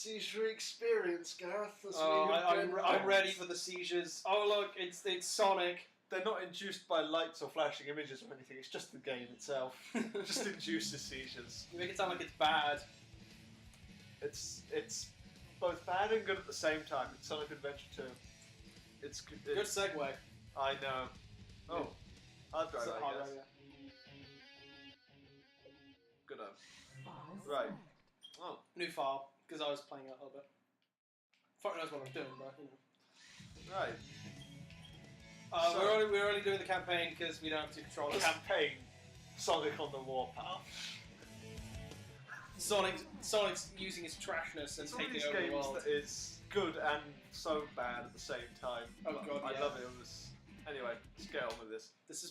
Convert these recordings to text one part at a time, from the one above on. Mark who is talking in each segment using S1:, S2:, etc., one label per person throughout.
S1: seizure experience, Gareth.
S2: I'm ready for the seizures. Oh look, it's Sonic.
S1: They're not induced by lights or flashing images or anything. It's just the game itself. It just induces seizures.
S2: You make it sound like it's bad.
S1: It's both bad and good at the same time. It's Sonic Adventure 2. It's
S2: good segue.
S1: I know. Oh, hard drive, I guess.
S2: Yeah.
S1: Good on. Right. Oh.
S2: New file, because I was playing it a little bit. Fuck knows what I'm doing, but you know.
S1: Right.
S2: We're only doing the campaign because we don't have to control
S1: the
S2: it.
S1: Campaign. Sonic on the warpath.
S2: Sonic's using his trashness and taking over the world.
S1: That is good and so bad at the same time.
S2: Oh god,
S1: I love it. Anyway, let's get on with this.
S2: This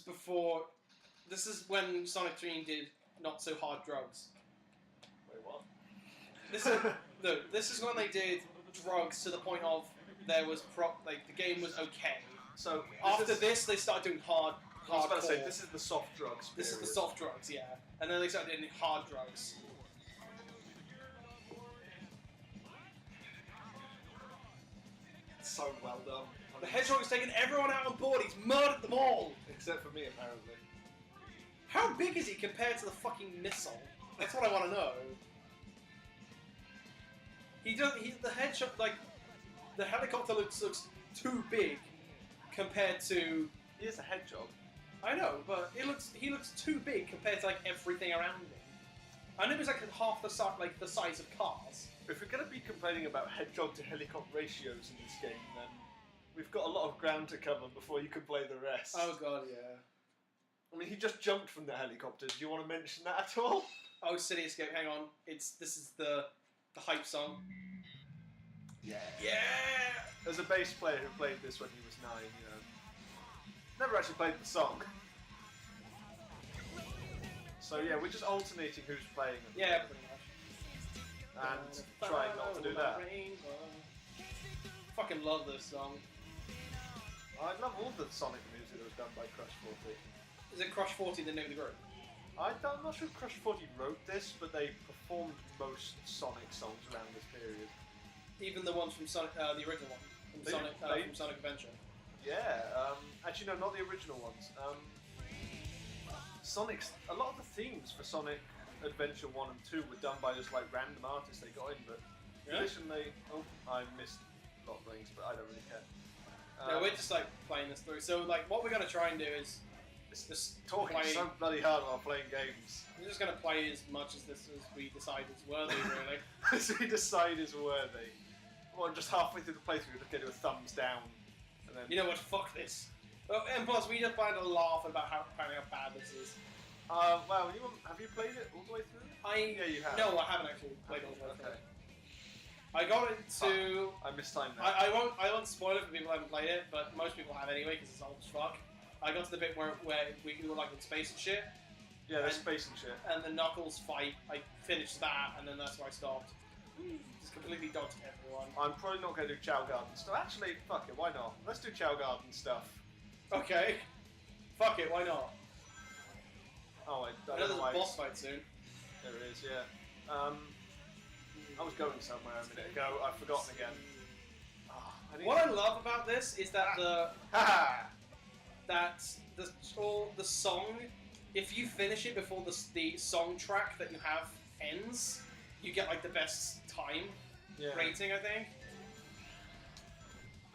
S2: is when Sonic Dream did not so hard drugs.
S1: Wait, what?
S2: This is when they did drugs to the point of there was the game was okay.
S1: So
S2: after this, they started doing hard.
S1: I was about to say this is the soft drugs.
S2: This is the soft drugs, yeah, and then they started doing hard drugs.
S1: So well done.
S2: The Hedgehog has taken everyone out on board. He's murdered them all,
S1: except for me, apparently.
S2: How big is he compared to the fucking missile? That's what I want to know. The Hedgehog, like the helicopter looks too big compared to.
S1: He is a hedgehog.
S2: I know, but he looks too big compared to like everything around him. I know he's like half the size of cars.
S1: If we're going to be complaining about hedgehog to helicopter ratios in this game, then we've got a lot of ground to cover before you can play the rest.
S2: Oh god, yeah.
S1: I mean, he just jumped from the helicopter. Do you want to mention that at all?
S2: Oh, City Escape. Hang on. This is the hype song.
S1: Yeah.
S2: Yeah.
S1: As a bass player who played this when he was 9, you know, never actually played the song. So yeah, we're just alternating who's playing it.
S2: Yeah, pretty much.
S1: And trying not to do that.
S2: Fucking love this song.
S1: I love all the Sonic music that was done by Crush 40.
S2: Is it Crush 40 the name of the group?
S1: I'm not sure if Crush 40 wrote this, but they performed most Sonic songs around this period.
S2: Even the ones from Sonic, the original one, from Sonic Adventure.
S1: Yeah, actually no, not the original ones. A lot of the themes for Sonic Adventure 1 and 2 were done by just like random artists they got in, but traditionally, I missed a lot of things, but I don't really care.
S2: No, we're just like playing this through. So like, what we're gonna try and do is just
S1: talking so bloody hard while playing games.
S2: We're just gonna play as much as we decide is worthy, really.
S1: As we decide is worthy. Well, just halfway through the playthrough, we just get to a thumbs down, and then
S2: you know what? Fuck this. Well, and plus, we just find a laugh about how bad this is.
S1: Well, have you played it all the way through?
S2: Yeah,
S1: you have.
S2: No, I haven't actually played it all the way through.
S1: Okay.
S2: I got into.
S1: I mistimed that.
S2: I won't spoil it for people who haven't played it, but most people have anyway because it's old as fuck. I got to the bit where we were like in space and shit.
S1: Yeah, there's space and shit.
S2: And the Knuckles fight, I finished that, and then that's where I stopped. Just completely dodged everyone.
S1: I'm probably not going to do Chow Garden stuff. Actually, fuck it, why not? Let's do Chow Garden stuff.
S2: Okay. Fuck it, why not?
S1: Oh, I
S2: know there's a boss fight soon.
S1: There it is, yeah. I was going somewhere a minute ago. I've forgotten again.
S2: What I love about this is that the song, if you finish it before the song track that you have ends, you get like the best time rating, I think.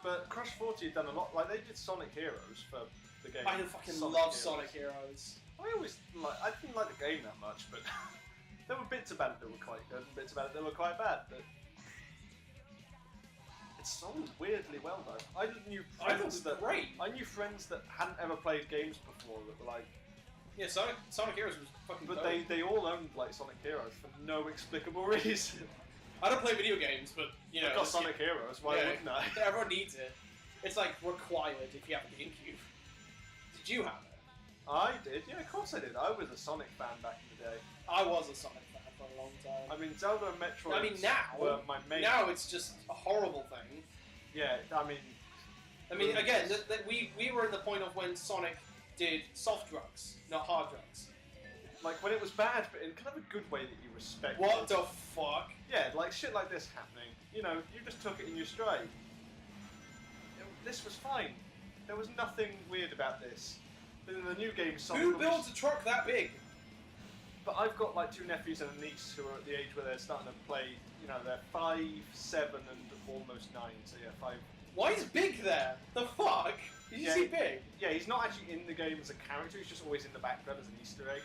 S1: But Crush 40 had done a lot. Like they did Sonic Heroes for the game.
S2: I fucking love Sonic Heroes.
S1: I didn't like the game that much, but there were bits about it that were quite good and bits about it that were quite bad. But it's so weirdly well done. I knew friends that hadn't ever played games before that were like,
S2: yeah, Sonic Heroes was fucking.
S1: But they all owned like Sonic Heroes for no explicable reason.
S2: I don't play video games, but you know,
S1: I've got Sonic Heroes. Why wouldn't I?
S2: Everyone needs it. It's like required if you have a GameCube. Did you have it?
S1: I did, yeah, of course I did. I was a Sonic fan back in the day.
S2: I was a Sonic fan for a long time.
S1: I mean, Zelda and Metroid were my main...
S2: Now it's just a horrible thing.
S1: Yeah, I mean,
S2: again, we were in the point of when Sonic did soft drugs, not hard drugs.
S1: Like when it was bad, but in kind of a good way that you respected.
S2: What the fuck?
S1: Yeah, like shit like this happening. You know, you just took it in your stride. This was fine. There was nothing weird about this. But in the new game,
S2: who builds a truck that big?
S1: But I've got like 2 nephews and a niece who are at the age where they're starting to play. You know, they're 5, 7, and almost 9. So yeah, 5.
S2: Why is Big there? The fuck? Did you see Big?
S1: Yeah, he's not actually in the game as a character. He's just always in the background as an Easter egg.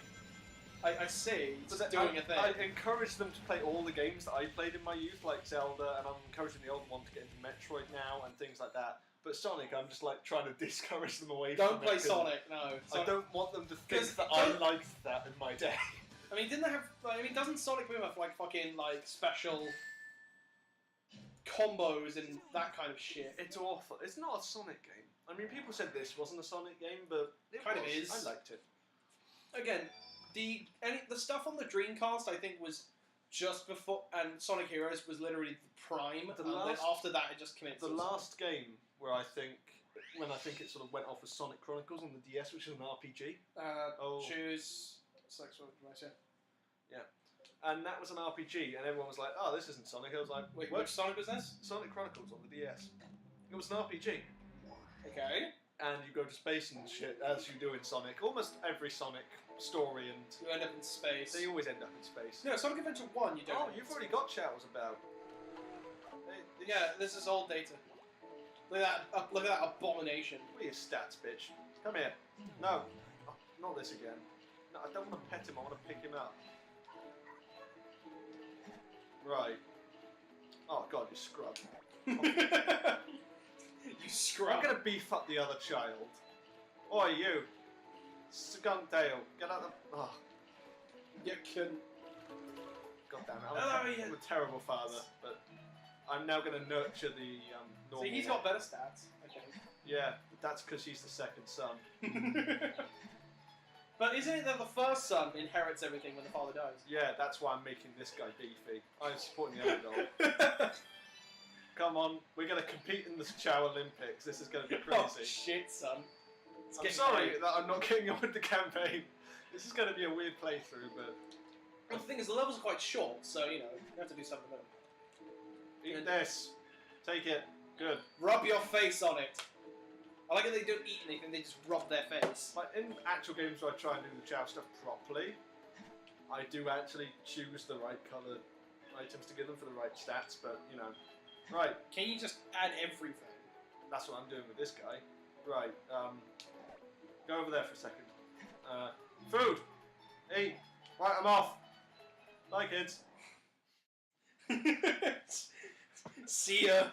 S2: I see. He's doing a thing.
S1: I encourage them to play all the games that I played in my youth, like Zelda, and I'm encouraging the older one to get into Metroid now and things like that. But Sonic, I'm just like trying to discourage them away from it.
S2: Don't play Sonic, no.
S1: I don't want them to think that I liked that in my day.
S2: I mean, didn't they have? I mean, doesn't Sonic Boom have like fucking like special combos and that kind of shit?
S1: It's awful. It's not a Sonic game. I mean, people said this wasn't a Sonic game, but it
S2: kind of is.
S1: I liked it.
S2: Again, the stuff on the Dreamcast, I think, was just before, and Sonic Heroes was literally the prime. Then after that, it just committed.
S1: The last game where I think it sort of went off was Sonic Chronicles on the DS, which is an RPG.
S2: Choose. Yeah.
S1: And that was an RPG, and everyone was like, "Oh, this isn't Sonic." I was like,
S2: "Wait, which Sonic was this?"
S1: Sonic Chronicles on the DS. It was an RPG.
S2: Okay.
S1: And you go to space and shit, as you do in Sonic. Almost every Sonic story, and
S2: you end up in space.
S1: They always end up in space.
S2: No, Sonic Adventure 1, you don't.
S1: Oh, you've already got chattels about.
S2: Yeah, this is old data. Look at that! Look at that abomination.
S1: What are your stats, bitch? Come here. No, oh, not this again. No, I don't want to pet him. I want to pick him up. Right. Oh god, you scrub.
S2: You scrub.
S1: I'm gonna beef up the other child. Oi, you. Skunktail. Get out of the... Oh.
S2: You couldn't.
S1: God damn it. I'm a terrible father, but I'm now gonna nurture the normal...
S2: See, he's got better stats, I think.
S1: Yeah, but that's because he's the second son.
S2: But isn't it that the first son inherits everything when the father dies?
S1: Yeah, that's why I'm making this guy beefy. I'm supporting the underdog. Come on, we're going to compete in the Chow Olympics. This is going to be crazy.
S2: Oh shit, son.
S1: I'm sorry that I'm not getting on with the campaign. This is going to be a weird playthrough, but...
S2: Well, the thing is, the levels are quite short, so, you know, you have to do something with them.
S1: Eat this. Take it. Good.
S2: Rub your face on it. I like it they don't eat anything, they just rub their face.
S1: Like, in actual games where I try and do the Chow stuff properly, I do actually choose the right coloured items to give them for the right stats, but, you know... Right.
S2: Can you just add everything?
S1: That's what I'm doing with this guy. Right, go over there for a second. Food! Eat! Right, I'm off! Bye, kids.
S2: See ya.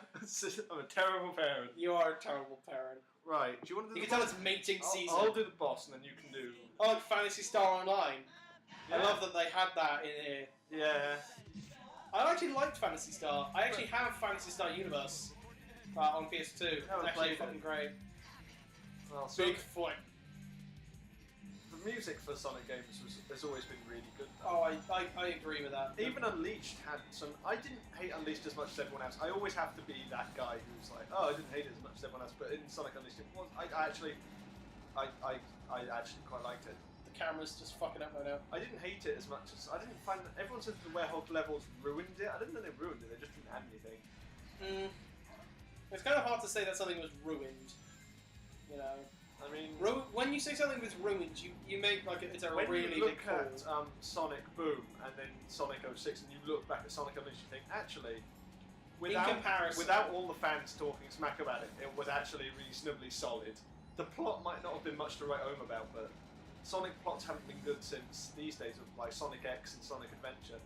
S1: I'm a terrible parent.
S2: You are a terrible parent.
S1: Right, do you want to do
S2: You can tell it's mating season.
S1: I'll do the boss and then you can do...
S2: I like Phantasy Star Online. Yeah. I love that they had that in here.
S1: Yeah.
S2: I actually liked Phantasy Star. I actually have Phantasy Star Universe on PS2. It's actually fucking great.
S1: Well, so
S2: Big foot.
S1: The music for Sonic games has always been really good.
S2: Oh, I agree with that.
S1: Even Unleashed had some... I didn't hate Unleashed as much as everyone else. I always have to be that guy who's like, oh, I didn't hate it as much as everyone else. But in Sonic Unleashed, it was... I actually quite liked it.
S2: The camera's just fucking up right now.
S1: I didn't hate it as much as... I didn't find... Everyone says the Hedgehog levels ruined it. I didn't know they ruined it. They just didn't add anything.
S2: It's kind of hard to say that something was ruined. You know?
S1: I mean...
S2: when you say something was ruined, you make like it's a
S1: when
S2: really
S1: you look
S2: big call.
S1: at Sonic Boom and then Sonic 06 and you look back at Sonic Unleashed, you think, actually... Without all the fans talking smack about it, it was actually reasonably solid. The plot might not have been much to write home about, but Sonic plots haven't been good since these days of like Sonic X and Sonic Adventure.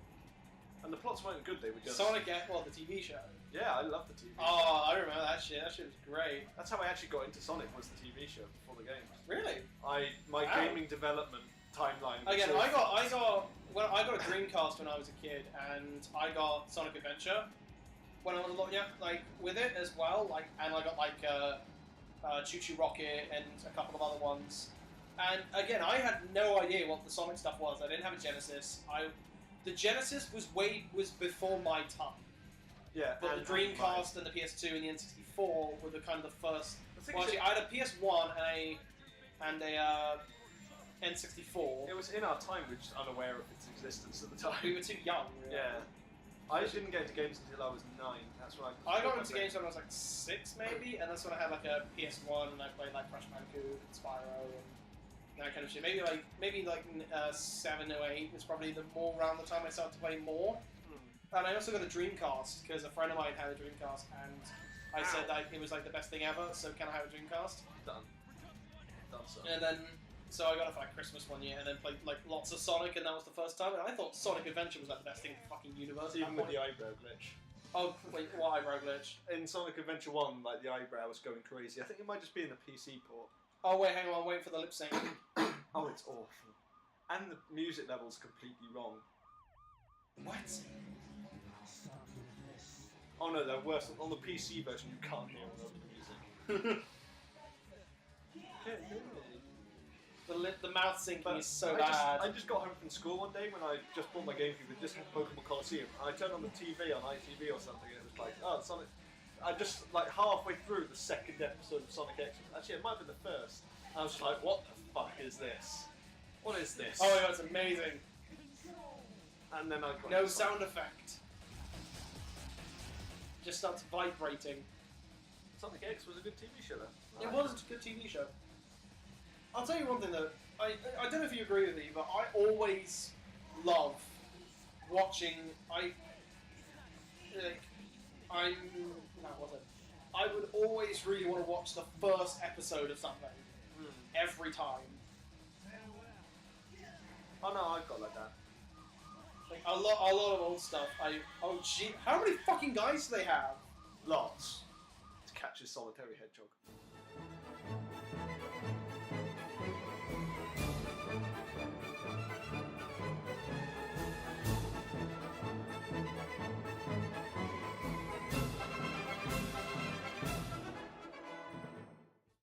S1: And the plots weren't good, they were just...
S2: Sonic X, well, the TV show.
S1: Yeah, I love the TV show.
S2: Oh, I remember that shit. That shit was great.
S1: That's how I actually got into Sonic, was the TV show before the games.
S2: Really?
S1: My gaming development timeline...
S2: Again, I got a Dreamcast when I was a kid, and I got Sonic Adventure when I was a lot younger, like with it as well. Like, and I got like Choo Choo Rocket and a couple of other ones. And again, I had no idea what the Sonic stuff was. I didn't have a Genesis. The Genesis was before my time.
S1: Yeah.
S2: But the Dreamcast and the PS2 and the N64 were the kind of the first. Well, actually, I had a PS1 and a N64.
S1: It was in our time, we were just unaware of its existence at the time.
S2: We were too young. Really.
S1: Yeah. I didn't get into games until I was 9. That's when
S2: I got into games when I was like 6 maybe, and that's when I had like a PS1 and I played like Crash Bandicoot and Spyro and that kind of shit. Maybe 7 or 8 was probably around the time I started to play more. And I also got a Dreamcast because a friend of mine had a Dreamcast, and I said that it was like the best thing ever. So can I have a Dreamcast?
S1: Done. So.
S2: And then so I got it for like Christmas one year, and then played like lots of Sonic, and that was the first time. And I thought Sonic Adventure was like the best thing in the fucking universe.
S1: Even with the eyebrow glitch.
S2: Oh wait, what eyebrow glitch?
S1: In Sonic Adventure 1, like the eyebrow was going crazy. I think it might just be in the PC port.
S2: Oh wait, hang on, I'm waiting for the lip sync.
S1: Oh, it's awful. And the music level's completely wrong.
S2: What?
S1: Oh no, they're worse. On the PC version, you can't hear all the music.
S2: The mouth syncing is so
S1: I
S2: bad.
S1: I just got home from school one day when I just bought my GameCube and just had Pokemon Coliseum. And I turned on the TV on ITV or something, and it was like, oh, Sonic. I just like halfway through the second episode of Sonic X. Actually, it might have been the first. I was just like, what the fuck is this? What is this?
S2: Oh my god, it's amazing.
S1: And then I got
S2: no sound effect. Just starts vibrating.
S1: Sonic X was a good TV show though.
S2: It was a good TV show. I'll tell you one thing though. I don't know if you agree with me, but I always love watching. I would always really want to watch the first episode of something every time.
S1: Oh no, I've got like that.
S2: Like a lot of old stuff. Oh gee, how many fucking guys do they have?
S1: Lots. To catch a solitary hedgehog.